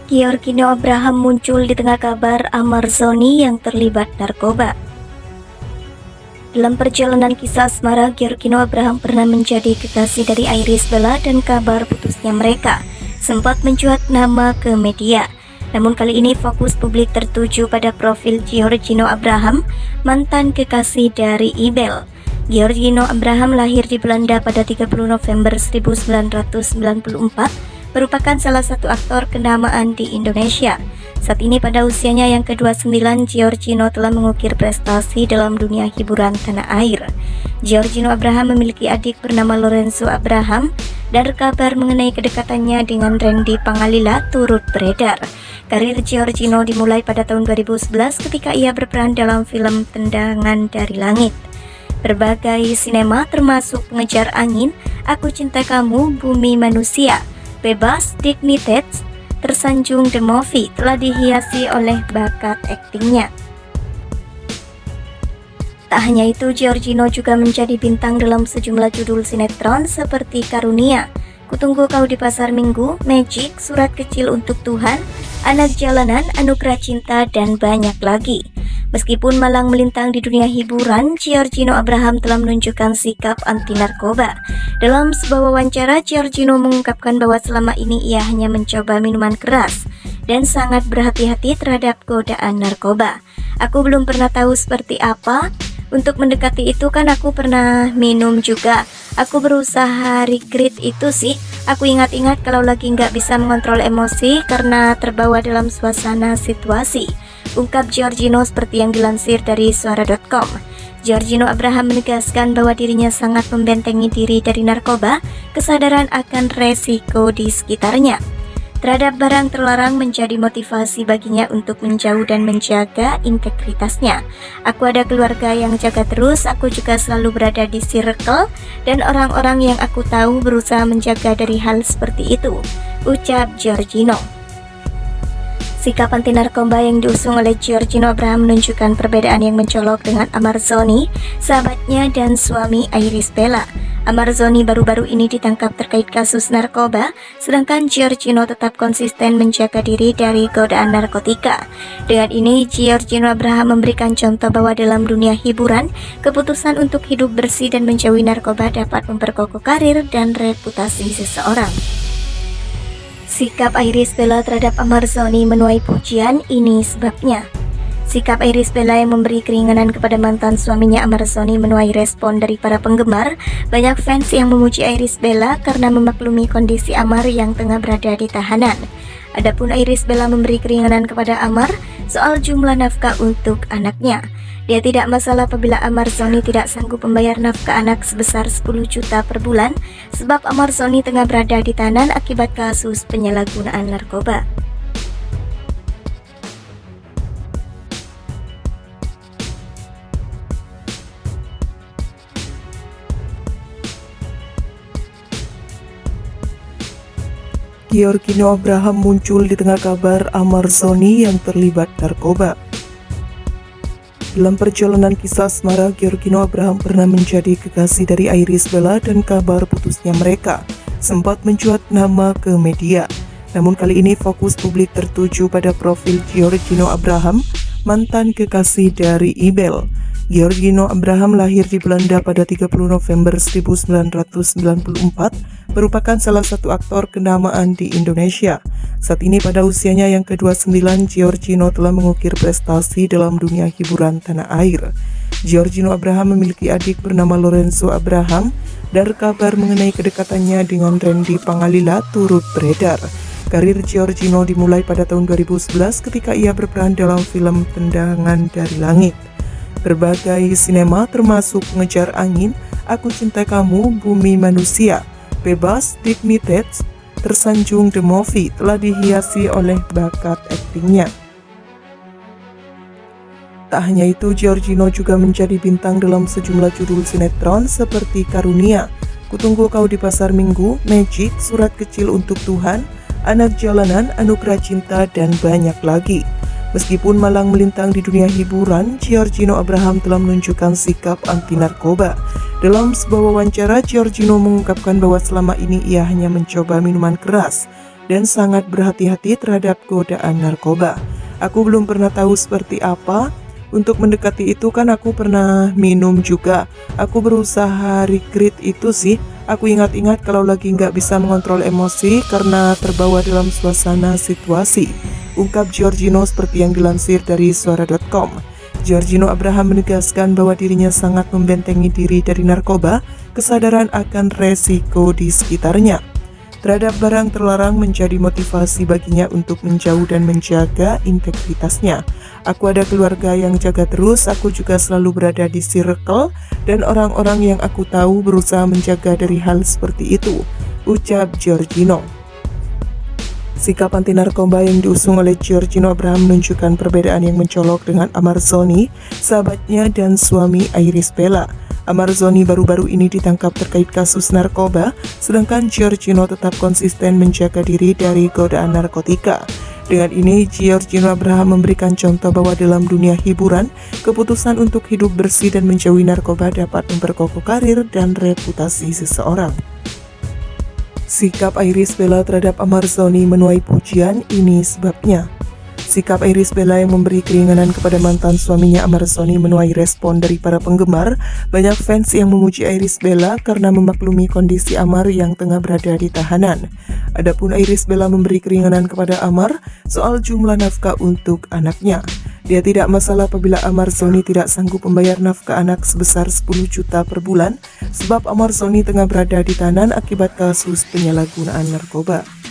Giorgino Abraham muncul di tengah kabar Amar Zoni yang terlibat narkoba. Dalam perjalanan kisah asmara, Giorgino Abraham pernah menjadi kekasih dari Irish Bella dan kabar putusnya mereka sempat mencuat nama ke media. Namun kali ini fokus publik tertuju pada profil Giorgino Abraham, mantan kekasih dari Ibel. Giorgino Abraham lahir di Belanda pada 30 November 1994, merupakan salah satu aktor kenamaan di Indonesia. Saat ini pada usianya yang ke-29, Giorgino telah mengukir prestasi dalam dunia hiburan tanah air. Giorgino Abraham memiliki adik bernama Lorenzo Abraham, dan kabar mengenai kedekatannya dengan Randy Pangalila turut beredar. Karir Giorgino dimulai pada tahun 2011 ketika ia berperan dalam film Tendangan dari Langit. Berbagai sinema termasuk Pengejar Angin, Aku Cinta Kamu, Bumi Manusia, Bebas, Dignited, Tersanjung The Movie telah dihiasi oleh bakat aktingnya. Tak hanya itu, Giorgino juga menjadi bintang dalam sejumlah judul sinetron seperti Karunia, Kutunggu Kau di Pasar Minggu, Magic, Surat Kecil Untuk Tuhan, Anak Jalanan, Anugerah Cinta, dan banyak lagi. Meskipun malang melintang di dunia hiburan, Giorgino Abraham telah menunjukkan sikap anti narkoba. Dalam sebuah wawancara, Giorgino mengungkapkan bahwa selama ini ia hanya mencoba minuman keras dan sangat berhati-hati terhadap godaan narkoba. Aku belum pernah tahu seperti apa. Untuk mendekati itu kan aku pernah minum juga. Aku berusaha regret itu sih. Aku ingat-ingat kalau lagi nggak bisa mengontrol emosi karena terbawa dalam suasana situasi, ungkap Giorgino seperti yang dilansir dari suara.com. Giorgino Abraham menegaskan bahwa dirinya sangat membentengi diri dari narkoba, kesadaran akan resiko di sekitarnya terhadap barang terlarang menjadi motivasi baginya untuk menjauh dan menjaga integritasnya. Aku ada keluarga yang jaga terus, aku juga selalu berada di circle dan orang-orang yang aku tahu berusaha menjaga dari hal seperti itu, ucap Giorgino. Sikap anti narkoba yang diusung oleh Giorgino Abraham menunjukkan perbedaan yang mencolok dengan Amar Zoni, sahabatnya dan suami Irish Bella. Amar Zoni baru-baru ini ditangkap terkait kasus narkoba, sedangkan Giorgino tetap konsisten menjaga diri dari godaan narkotika. Dengan ini, Giorgino Abraham memberikan contoh bahwa dalam dunia hiburan, keputusan untuk hidup bersih dan menjauhi narkoba dapat memperkokoh karir dan reputasi seseorang. Sikap Irish Bella terhadap Amar Zoni menuai pujian, ini sebabnya. Sikap Irish Bella yang memberi keringanan kepada mantan suaminya Amar Zoni menuai respon dari para penggemar. Banyak fans yang memuji Irish Bella karena memaklumi kondisi Amar yang tengah berada di tahanan. Adapun Irish Bella memberi keringanan kepada Amar soal jumlah nafkah untuk anaknya. Dia tidak masalah apabila Amar Zoni tidak sanggup membayar nafkah anak sebesar 10 juta per bulan, sebab Amar Zoni tengah berada di tahanan akibat kasus penyalahgunaan narkoba. Giorgino Abraham muncul di tengah kabar Amar Zoni yang terlibat narkoba. Dalam perjalanan kisah asmara, Giorgino Abraham pernah menjadi kekasih dari Irish Bella dan kabar putusnya mereka sempat mencuat nama ke media. Namun kali ini fokus publik tertuju pada profil Giorgino Abraham, mantan kekasih dari Ibel. Giorgino Abraham lahir di Belanda pada 30 November 1994, merupakan salah satu aktor kenamaan di Indonesia. Saat ini pada usianya yang ke-29, Giorgino telah mengukir prestasi dalam dunia hiburan tanah air. Giorgino Abraham memiliki adik bernama Lorenzo Abraham, dan kabar mengenai kedekatannya dengan Randy Pangalila turut beredar. Karir Giorgino dimulai pada tahun 2011 ketika ia berperan dalam film Tendangan dari Langit. Berbagai sinema termasuk Pengejar Angin, Aku Cinta Kamu, Bumi Manusia, Bebas, Dignited, Tersanjung The Movie telah dihiasi oleh bakat aktingnya. Tak hanya itu, Giorgino juga menjadi bintang dalam sejumlah judul sinetron seperti Karunia, Kutunggu Kau di Pasar Minggu, Magic, Surat Kecil Untuk Tuhan, Anak Jalanan, Anugerah Cinta, dan banyak lagi. Meskipun malang melintang di dunia hiburan, Giorgino Abraham telah menunjukkan sikap anti narkoba. Dalam sebuah wawancara, Giorgino mengungkapkan bahwa selama ini ia hanya mencoba minuman keras dan sangat berhati-hati terhadap godaan narkoba. Aku belum pernah tahu seperti apa. Untuk mendekati itu kan aku pernah minum juga. Aku berusaha recreate itu sih. Aku ingat-ingat kalau lagi nggak bisa mengontrol emosi karena terbawa dalam suasana situasi. Ungkap Giorgino seperti yang dilansir dari suara.com. Giorgino Abraham menegaskan bahwa dirinya sangat membentengi diri dari narkoba, kesadaran akan resiko di sekitarnya terhadap barang terlarang menjadi motivasi baginya untuk menjauh dan menjaga integritasnya. Aku ada keluarga yang jaga terus, aku juga selalu berada di circle dan orang-orang yang aku tahu berusaha menjaga dari hal seperti itu, ucap Giorgino. Sikap anti narkoba yang diusung oleh Giorgino Abraham menunjukkan perbedaan yang mencolok dengan Amar Zoni, sahabatnya dan suami Iris Bella. Amar Zoni baru-baru ini ditangkap terkait kasus narkoba, sedangkan Giorgino tetap konsisten menjaga diri dari godaan narkotika. Dengan ini, Giorgino Abraham memberikan contoh bahwa dalam dunia hiburan, keputusan untuk hidup bersih dan menjauhi narkoba dapat memperkokoh karir dan reputasi seseorang. Sikap Iris Bella terhadap Amar Zoni menuai pujian, ini sebabnya. Sikap Iris Bella yang memberi keringanan kepada mantan suaminya Amar Zoni menuai respon dari para penggemar. Banyak fans yang memuji Iris Bella karena memaklumi kondisi Amar yang tengah berada di tahanan. Adapun Iris Bella memberi keringanan kepada Amar soal jumlah nafkah untuk anaknya. Dia tidak masalah apabila Amar Zoni tidak sanggup membayar nafkah anak sebesar 10 juta per bulan sebab Amar Zoni tengah berada di tahanan akibat kasus penyalahgunaan narkoba.